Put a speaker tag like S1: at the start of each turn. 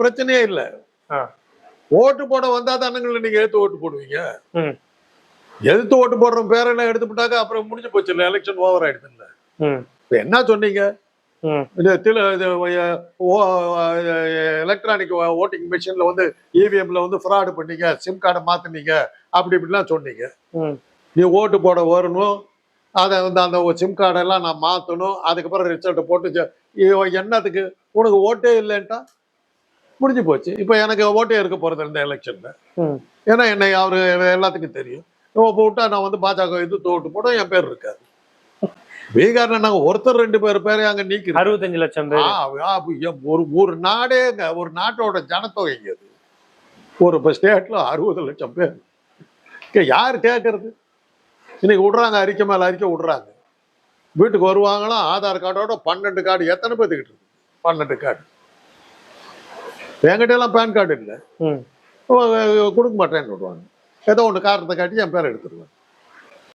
S1: பிரச்சனையே இல்ல. ஓட்டு போட வந்தா தானுங்கள நீங்க எதிர்த்து ஓட்டு போடுவீங்க. எதிர்த்து ஓட்டு போடுற பேரெல்லாம் எடுத்து போட்டாக்க அப்புறம் முடிஞ்சு போச்சு இல்ல, எலெக்ஷன் ஓவர் ஆயிடுது இல்ல. இப்ப என்ன சொன்னீங்க, எலக்ட்ரானிக் ஓட்டிங் மிஷின்ல வந்து இவிஎம்ல வந்து ஃப்ராடு பண்ணீங்க, சிம் கார்டை மாத்தினீங்க, அப்படி இப்படிலாம் சொன்னீங்க. நீ ஓட்டு போட வரணும், அதை வந்து அந்த சிம் கார்டெல்லாம் நான் மாற்றணும், அதுக்கப்புறம் ரிசல்ட் போட்டு என்னத்துக்கு உனக்கு ஓட்டே இல்லைன்ட்டா முடிஞ்சு போச்சு. இப்போ எனக்கு ஓட்டே இருக்க போறது இந்த எலெக்ஷன்ல. ஏன்னா என்னை அவரு எல்லாத்துக்கும் தெரியும். விட்டா நான் வந்து பாஜக எதிர்த்து ஓட்டு போட என் பேர் இருக்காது. பீகார்ல நாங்க ஒருத்தர் 2 பேரை அங்க நீக்கி
S2: 65 லட்சம் பேர்.
S1: ஒரு நாடேங்க, ஒரு நாட்டோட ஜனத்தொகைங்க அது. ஒரு ஸ்டேட்ல 60 லட்சம் பேர். யாரு கேட்கறது? இன்னைக்கு விடுறாங்க, அறிக்கை மேல அறிக்கை விடுறாங்க. வீட்டுக்கு வருவாங்களாம் ஆதார் கார்டோட 12 கார்டு. எத்தனை பேத்துக்கிட்டு இருக்கு 12 கார்டு? என்கிட்ட எல்லாம் பேன் கார்டு இல்லை, கொடுக்க மாட்டேன்னு விடுவாங்க. ஏதோ ஒன்று காரணத்தை காட்டி என் பேரை எடுத்துருவேன்.